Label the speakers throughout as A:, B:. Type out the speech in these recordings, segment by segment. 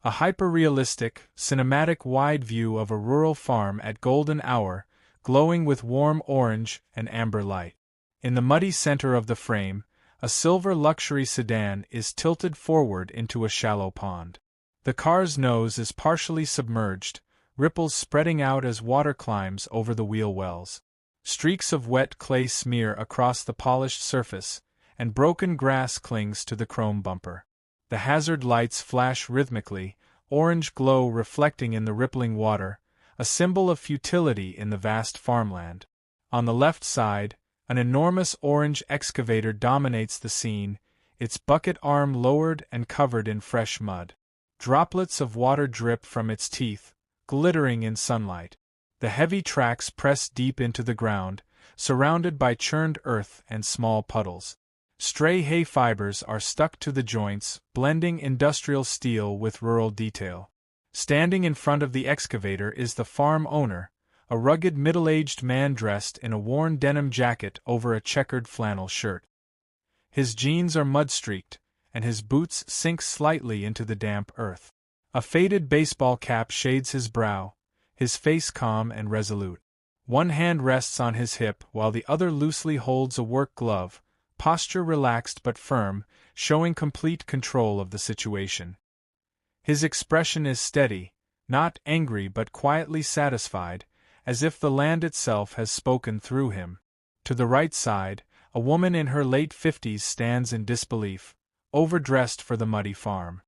A: A hyper-realistic, cinematic wide view of a rural farm at golden hour, glowing with warm orange and amber light. In the muddy center of the frame, a silver luxury sedan is tilted forward into a shallow pond. The car's nose is partially submerged, ripples spreading out as water climbs over the wheel wells. Streaks of wet clay smear across the polished surface, and broken grass clings to the chrome bumper. The hazard lights flash rhythmically, orange glow reflecting in the rippling water, a symbol of futility in the vast farmland. On the left side, an enormous orange excavator dominates the scene, its bucket arm lowered and covered in fresh mud. Droplets of water drip from its teeth, glittering in sunlight. The heavy tracks press deep into the ground, surrounded by churned earth and small puddles. Stray hay fibers are stuck to the joints, blending industrial steel with rural detail. Standing in front of the excavator is the farm owner, a rugged middle-aged man dressed in a worn denim jacket over a checkered flannel shirt. His jeans are mud-streaked, and his boots sink slightly into the damp earth. A faded baseball cap shades his brow, his face calm and resolute. One hand rests on his hip while the other loosely holds a work glove, posture relaxed but firm, showing complete control of the situation. His expression is steady, not angry but quietly satisfied, as if the land itself has spoken through him. To the right side, a woman in her late 50s stands in disbelief, overdressed for the muddy farm.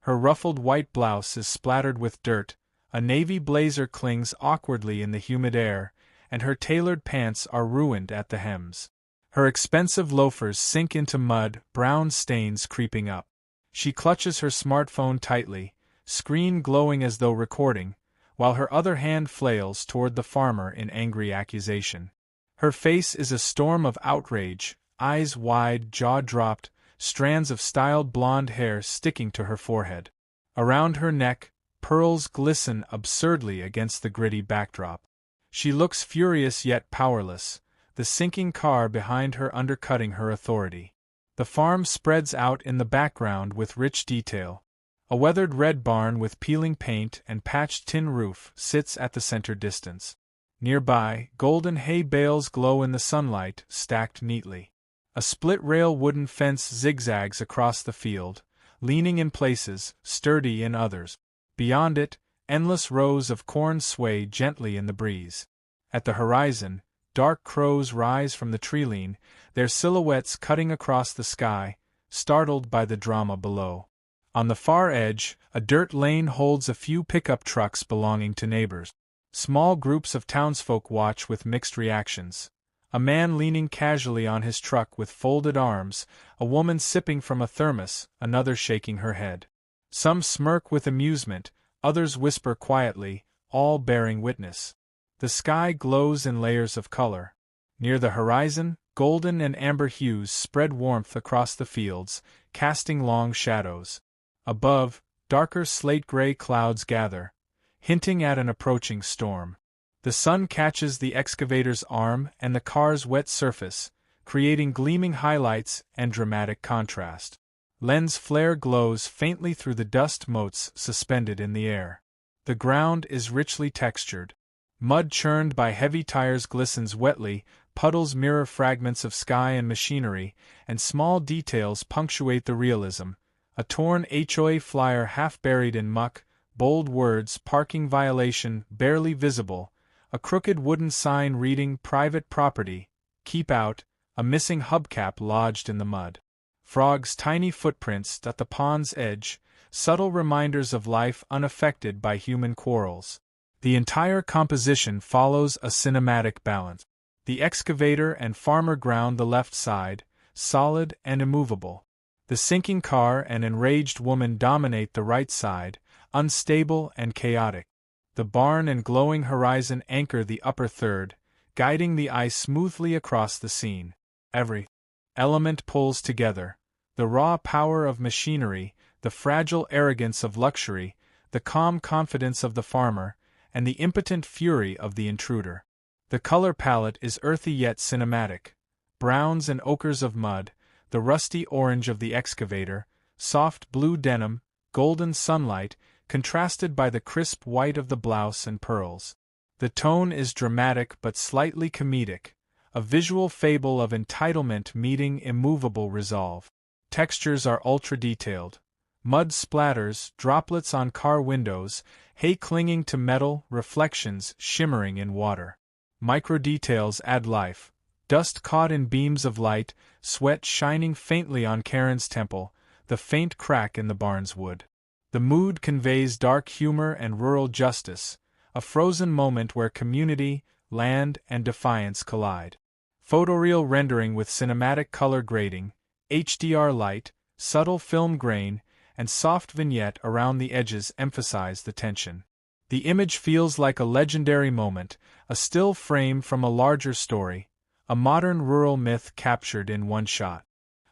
A: Her ruffled white blouse is splattered with dirt, a navy blazer clings awkwardly in the humid air, and her tailored pants are ruined at the hems. Her expensive loafers sink into mud, brown stains creeping up. She clutches her smartphone tightly, screen glowing as though recording, while her other hand flails toward the farmer in angry accusation. Her face is a storm of outrage, eyes wide, jaw dropped, strands of styled blonde hair sticking to her forehead. Around her neck, pearls glisten absurdly against the gritty backdrop. She looks furious yet powerless, the sinking car behind her undercutting her authority. The farm spreads out in the background with rich detail. A weathered red barn with peeling paint and patched tin roof sits at the center distance. Nearby, golden hay bales glow in the sunlight, stacked neatly. A split-rail wooden fence zigzags across the field, leaning in places, sturdy in others. Beyond it, endless rows of corn sway gently in the breeze. At the horizon, dark crows rise from the treeline, their silhouettes cutting across the sky, startled by the drama below. On the far edge, a dirt lane holds a few pickup trucks belonging to neighbors. Small groups of townsfolk watch with mixed reactions. A man leaning casually on his truck with folded arms, a woman sipping from a thermos, another shaking her head. Some smirk with amusement, others whisper quietly, all bearing witness. The sky glows in layers of color. Near the horizon, golden and amber hues spread warmth across the fields, casting long shadows. Above, darker slate-gray clouds gather, hinting at an approaching storm. The sun catches the excavator's arm and the car's wet surface, creating gleaming highlights and dramatic contrast. Lens flare glows faintly through the dust motes suspended in the air. The ground is richly textured. Mud churned by heavy tires glistens wetly, puddles mirror fragments of sky and machinery, and small details punctuate the realism. A torn HOA flyer half buried in muck, bold words "parking violation" barely visible, a crooked wooden sign reading "private property, keep out," a missing hubcap lodged in the mud. Frogs' tiny footprints at the pond's edge, subtle reminders of life unaffected by human quarrels. The entire composition follows a cinematic balance. The excavator and farmer ground the left side, solid and immovable. The sinking car and enraged woman dominate the right side, unstable and chaotic. The barn and glowing horizon anchor the upper third, guiding the eye smoothly across the scene. Every element pulls together: the raw power of machinery, the fragile arrogance of luxury, the calm confidence of the farmer, and the impotent fury of the intruder. The color palette is earthy yet cinematic: browns and ochres of mud, the rusty orange of the excavator, soft blue denim, golden sunlight, contrasted by the crisp white of the blouse and pearls. The tone is dramatic but slightly comedic, a visual fable of entitlement meeting immovable resolve. Textures are ultra-detailed. Mud splatters, droplets on car windows, hay clinging to metal, reflections shimmering in water. Micro-details add life. Dust caught in beams of light, sweat shining faintly on Karen's temple, the faint crack in the barn's wood. The mood conveys dark humor and rural justice, a frozen moment where community, land, and defiance collide. Photoreal rendering with cinematic color grading, HDR light, subtle film grain, and soft vignette around the edges emphasize the tension. The image feels like a legendary moment, a still frame from a larger story, a modern rural myth captured in one shot.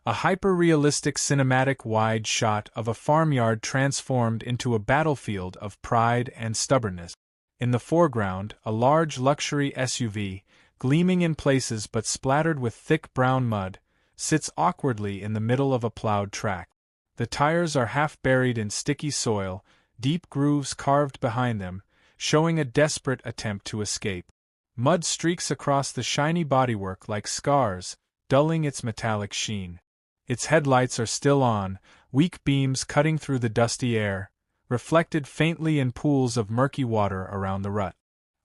A: A hyper-realistic cinematic wide shot of a farmyard transformed into a battlefield of pride and stubbornness. In the foreground, a large luxury SUV, gleaming in places but splattered with thick brown mud, sits awkwardly in the middle of a plowed track. The tires are half buried in sticky soil, deep grooves carved behind them, showing a desperate attempt to escape. Mud streaks across the shiny bodywork like scars, dulling its metallic sheen. Its headlights are still on, weak beams cutting through the dusty air, reflected faintly in pools of murky water around the rut.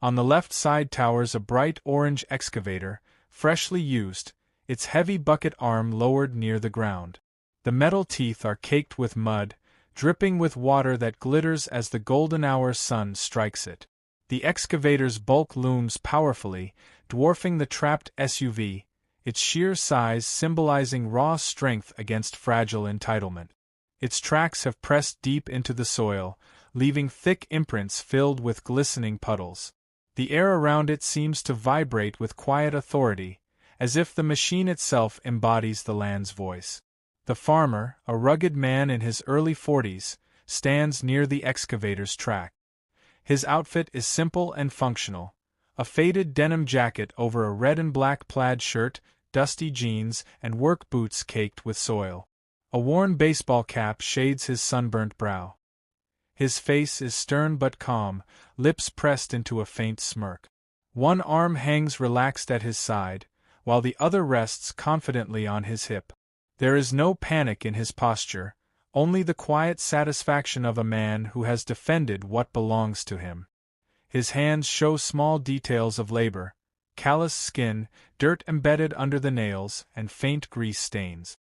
A: On the left side towers a bright orange excavator, freshly used, its heavy bucket arm lowered near the ground. The metal teeth are caked with mud, dripping with water that glitters as the golden hour sun strikes it. The excavator's bulk looms powerfully, dwarfing the trapped SUV, its sheer size symbolizing raw strength against fragile entitlement. Its tracks have pressed deep into the soil, leaving thick imprints filled with glistening puddles. The air around it seems to vibrate with quiet authority, as if the machine itself embodies the land's voice. The farmer, a rugged man in his early 40s, stands near the excavator's track. His outfit is simple and functional, a faded denim jacket over a red and black plaid shirt, dusty jeans, and work boots caked with soil. A worn baseball cap shades his sunburnt brow. His face is stern but calm, lips pressed into a faint smirk. One arm hangs relaxed at his side, while the other rests confidently on his hip. There is no panic in his posture, only the quiet satisfaction of a man who has defended what belongs to him. His hands show small details of labor, callous skin, dirt embedded under the nails, and faint grease stains.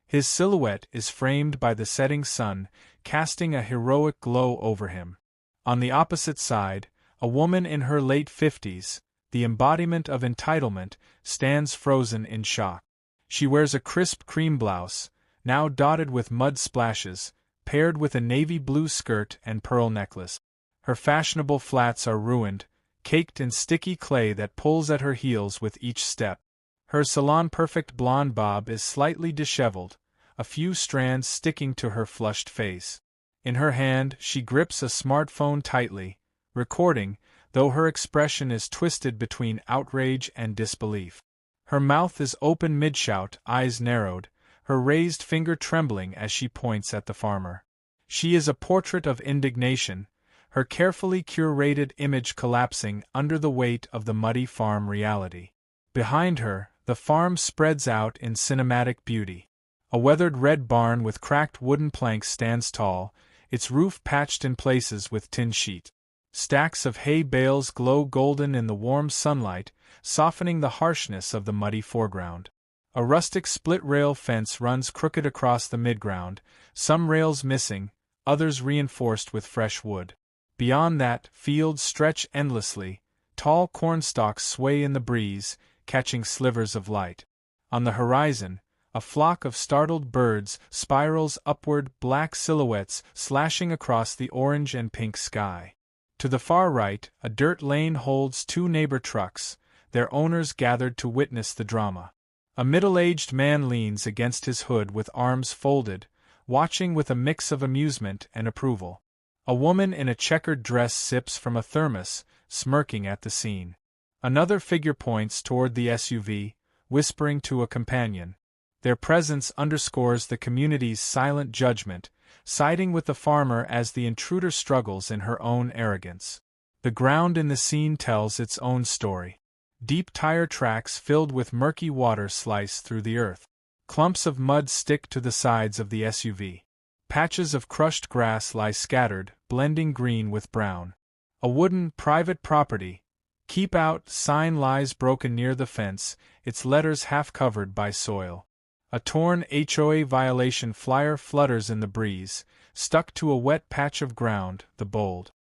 A: His silhouette is framed by the setting sun, casting a heroic glow over him. On the opposite side, a woman in her late 50s, the embodiment of entitlement, stands frozen in shock. She wears a crisp cream blouse, now dotted with mud splashes, paired with a navy blue skirt and pearl necklace. Her fashionable flats are ruined, caked in sticky clay that pulls at her heels with each step. Her salon-perfect blonde bob is slightly disheveled, a few strands sticking to her flushed face. In her hand, she grips a smartphone tightly, recording, though her expression is twisted between outrage and disbelief. Her mouth is open mid-shout, eyes narrowed, her raised finger trembling as she points at the farmer. She is a portrait of indignation, her carefully curated image collapsing under the weight of the muddy farm reality. Behind her, the farm spreads out in cinematic beauty. A weathered red barn with cracked wooden planks stands tall, its roof patched in places with tin sheet. Stacks of hay bales glow golden in the warm sunlight, softening the harshness of the muddy foreground. A rustic split-rail fence runs crooked across the midground, some rails missing, others reinforced with fresh wood. Beyond that, fields stretch endlessly, tall cornstalks sway in the breeze, catching slivers of light. On the horizon, a flock of startled birds spirals upward, black silhouettes slashing across the orange and pink sky. To the far right, a dirt lane holds two neighbor trucks, their owners gathered to witness the drama. A middle-aged man leans against his hood with arms folded, watching with a mix of amusement and approval. A woman in a checkered dress sips from a thermos, smirking at the scene. Another figure points toward the SUV, whispering to a companion. Their presence underscores the community's silent judgment, siding with the farmer as the intruder struggles in her own arrogance. The ground in the scene tells its own story. Deep tire tracks filled with murky water slice through the earth. Clumps of mud stick to the sides of the SUV. Patches of crushed grass lie scattered, blending green with brown. A wooden, private property, "Keep Out" sign lies broken near the fence, its letters half covered by soil. A torn HOA violation flyer flutters in the breeze, stuck to a wet patch of ground, the bold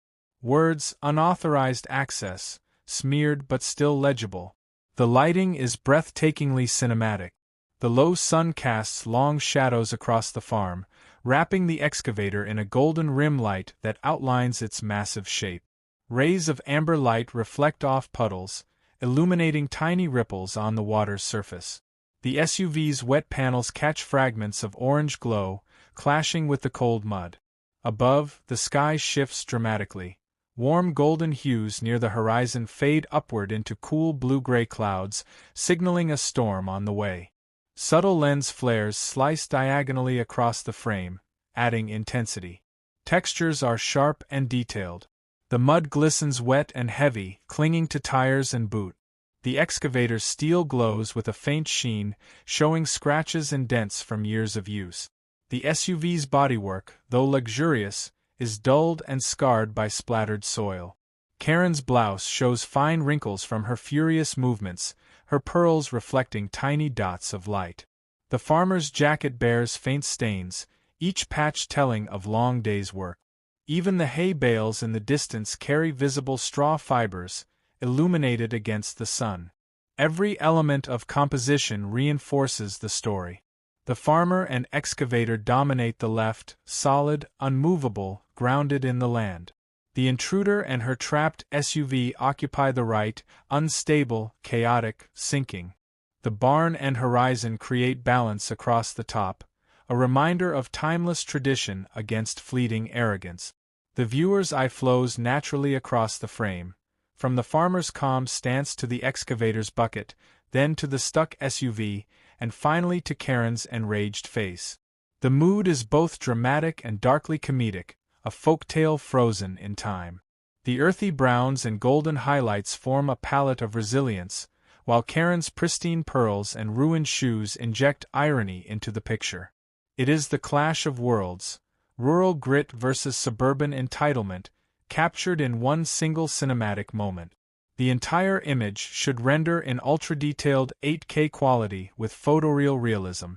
A: words "Unauthorized Access," smeared but still legible. The lighting is breathtakingly cinematic. The low sun casts long shadows across the farm, wrapping the excavator in a golden rim light that outlines its massive shape. Rays of amber light reflect off puddles, illuminating tiny ripples on the water's surface. The SUV's wet panels catch fragments of orange glow, clashing with the cold mud. Above, the sky shifts dramatically. Warm golden hues near the horizon fade upward into cool blue-gray clouds, signaling a storm on the way. Subtle lens flares slice diagonally across the frame, adding intensity. Textures are sharp and detailed. The mud glistens wet and heavy, clinging to tires and boot. The excavator's steel glows with a faint sheen, showing scratches and dents from years of use. The SUV's bodywork, though luxurious, is dulled and scarred by splattered soil. Karen's blouse shows fine wrinkles from her furious movements, her pearls reflecting tiny dots of light. The farmer's jacket bears faint stains, each patch telling of long days' work. Even the hay bales in the distance carry visible straw fibers, illuminated against the sun. Every element of composition reinforces the story. The farmer and excavator dominate the left, solid, unmovable, grounded in the land. The intruder and her trapped SUV occupy the right, unstable, chaotic, sinking. The barn and horizon create balance across the top, a reminder of timeless tradition against fleeting arrogance. The viewer's eye flows naturally across the frame, from the farmer's calm stance to the excavator's bucket, then to the stuck SUV, and finally to Karen's enraged face. The mood is both dramatic and darkly comedic, a folktale frozen in time. The earthy browns and golden highlights form a palette of resilience, while Karen's pristine pearls and ruined shoes inject irony into the picture. It is the clash of worlds, rural grit versus suburban entitlement, captured in one single cinematic moment. The entire image should render in ultra-detailed 8K quality with photoreal realism.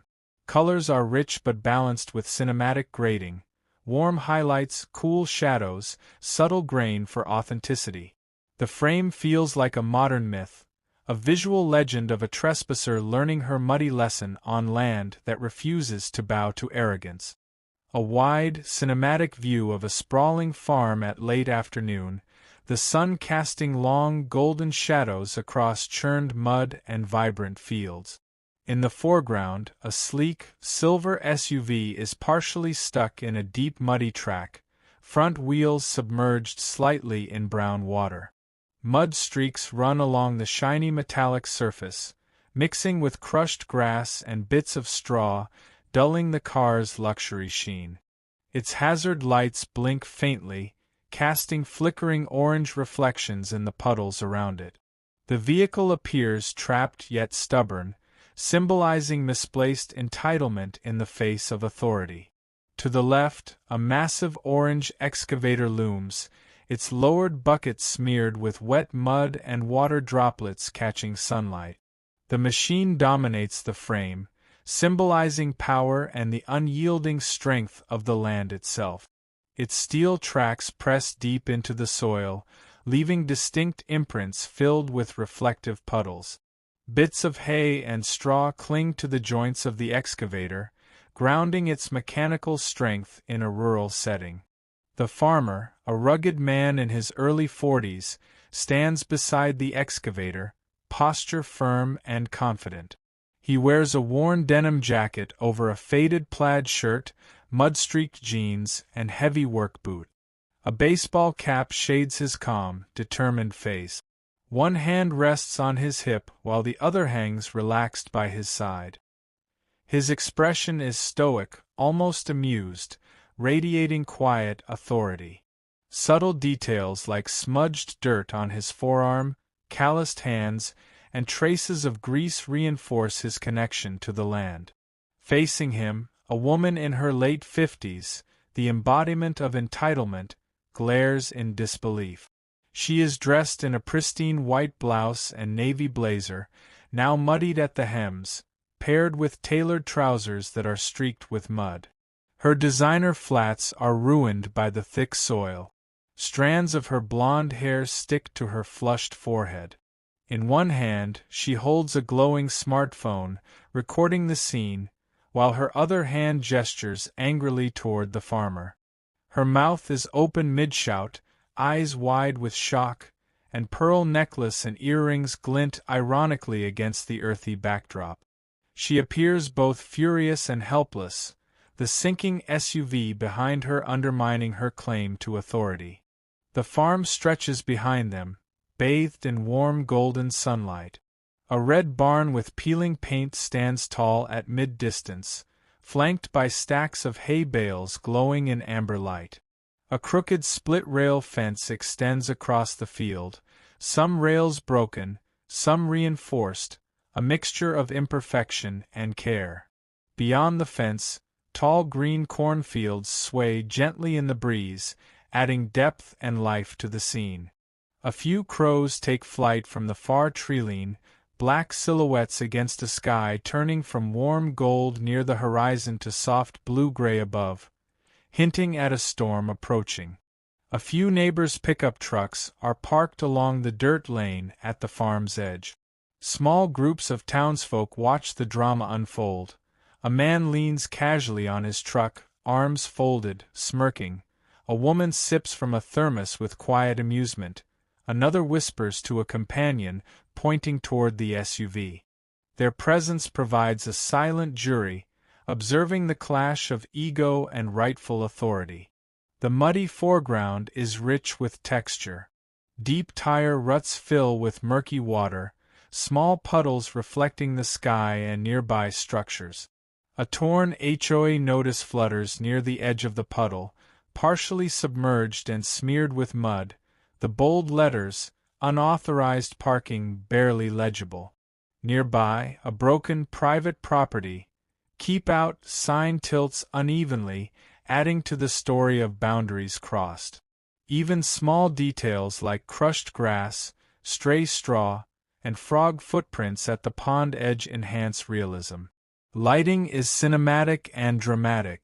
A: Colors are rich but balanced with cinematic grading, warm highlights, cool shadows, subtle grain for authenticity. The frame feels like a modern myth, a visual legend of a trespasser learning her muddy lesson on land that refuses to bow to arrogance. A wide, cinematic view of a sprawling farm at late afternoon, the sun casting long golden shadows across churned mud and vibrant fields. In the foreground, a sleek, silver SUV is partially stuck in a deep muddy track, front wheels submerged slightly in brown water. Mud streaks run along the shiny metallic surface, mixing with crushed grass and bits of straw, dulling the car's luxury sheen. Its hazard lights blink faintly, casting flickering orange reflections in the puddles around it. The vehicle appears trapped yet stubborn, symbolizing misplaced entitlement in the face of authority. To the left, a massive orange excavator looms, its lowered bucket smeared with wet mud and water droplets catching sunlight. The machine dominates the frame, symbolizing power and the unyielding strength of the land itself. Its steel tracks press deep into the soil, leaving distinct imprints filled with reflective puddles. Bits of hay and straw cling to the joints of the excavator, grounding its mechanical strength in a rural setting. The farmer, a rugged man in his early 40s, stands beside the excavator, posture firm and confident. He wears a worn denim jacket over a faded plaid shirt, mud-streaked jeans, and heavy work boot. A baseball cap shades his calm, determined face. One hand rests on his hip while the other hangs relaxed by his side. His expression is stoic, almost amused, radiating quiet authority. Subtle details like smudged dirt on his forearm, calloused hands, and traces of grease reinforce his connection to the land. Facing him, a woman in her late 50s, the embodiment of entitlement, glares in disbelief. She is dressed in a pristine white blouse and navy blazer, now muddied at the hems, paired with tailored trousers that are streaked with mud. Her designer flats are ruined by the thick soil. Strands of her blonde hair stick to her flushed forehead. In one hand, she holds a glowing smartphone, recording the scene, while her other hand gestures angrily toward the farmer. Her mouth is open mid-shout, eyes wide with shock, and pearl necklace and earrings glint ironically against the earthy backdrop. She appears both furious and helpless, the sinking SUV behind her undermining her claim to authority. The farm stretches behind them, bathed in warm golden sunlight. A red barn with peeling paint stands tall at mid-distance, flanked by stacks of hay bales glowing in amber light. A crooked split-rail fence extends across the field, some rails broken, some reinforced, a mixture of imperfection and care. Beyond the fence, tall green cornfields sway gently in the breeze, adding depth and life to the scene. A few crows take flight from the far treeline, black silhouettes against a sky turning from warm gold near the horizon to soft blue-gray above, hinting at a storm approaching. A few neighbors' pickup trucks are parked along the dirt lane at the farm's edge. Small groups of townsfolk watch the drama unfold. A man leans casually on his truck, arms folded, smirking. A woman sips from a thermos with quiet amusement. Another whispers to a companion, pointing toward the SUV. Their presence provides a silent jury, observing the clash of ego and rightful authority. The muddy foreground is rich with texture. Deep tire ruts fill with murky water, small puddles reflecting the sky and nearby structures. A torn HOA notice flutters near the edge of the puddle, partially submerged and smeared with mud, the bold letters, unauthorized parking, barely legible. Nearby, a broken private property, keep out sign tilts unevenly, adding to the story of boundaries crossed. Even small details like crushed grass, stray straw, and frog footprints at the pond edge enhance realism. Lighting is cinematic and dramatic.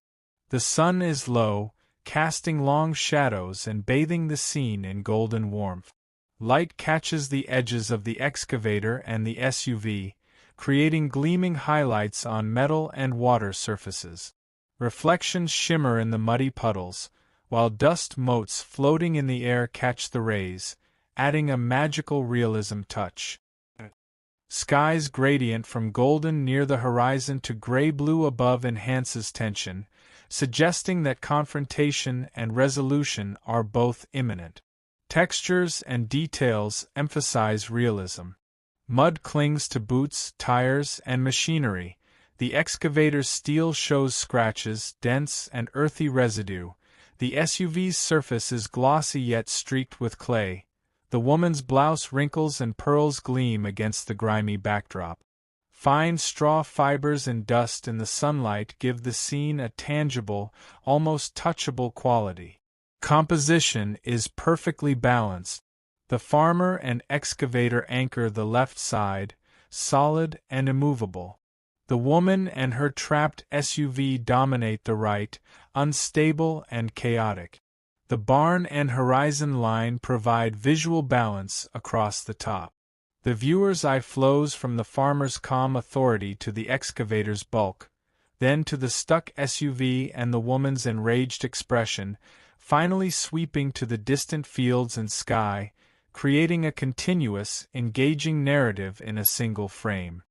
A: The sun is low, casting long shadows and bathing the scene in golden warmth. Light catches the edges of the excavator and the SUV, creating gleaming highlights on metal and water surfaces. Reflections shimmer in the muddy puddles, while dust motes floating in the air catch the rays, adding a magical realism touch. Sky's gradient from golden near the horizon to gray-blue above enhances tension, suggesting that confrontation and resolution are both imminent. Textures and details emphasize realism. Mud clings to boots, tires, and machinery. The excavator's steel shows scratches, dents, and earthy residue. The SUV's surface is glossy yet streaked with clay. The woman's blouse wrinkles and pearls gleam against the grimy backdrop. Fine straw fibers and dust in the sunlight give the scene a tangible, almost touchable quality. Composition is perfectly balanced. The farmer and excavator anchor the left side, solid and immovable. The woman and her trapped SUV dominate the right, unstable and chaotic. The barn and horizon line provide visual balance across the top. The viewer's eye flows from the farmer's calm authority to the excavator's bulk, then to the stuck SUV and the woman's enraged expression, finally sweeping to the distant fields and sky, creating a continuous, engaging narrative in a single frame.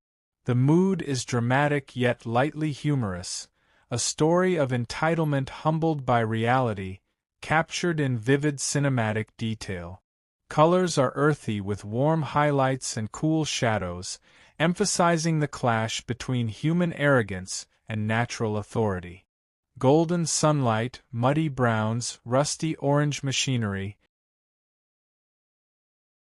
A: The mood is dramatic yet lightly humorous, a story of entitlement humbled by reality, captured in vivid cinematic detail. Colors are earthy with warm highlights and cool shadows, emphasizing the clash between human arrogance and natural authority. golden sunlight, muddy browns, rusty orange machinery,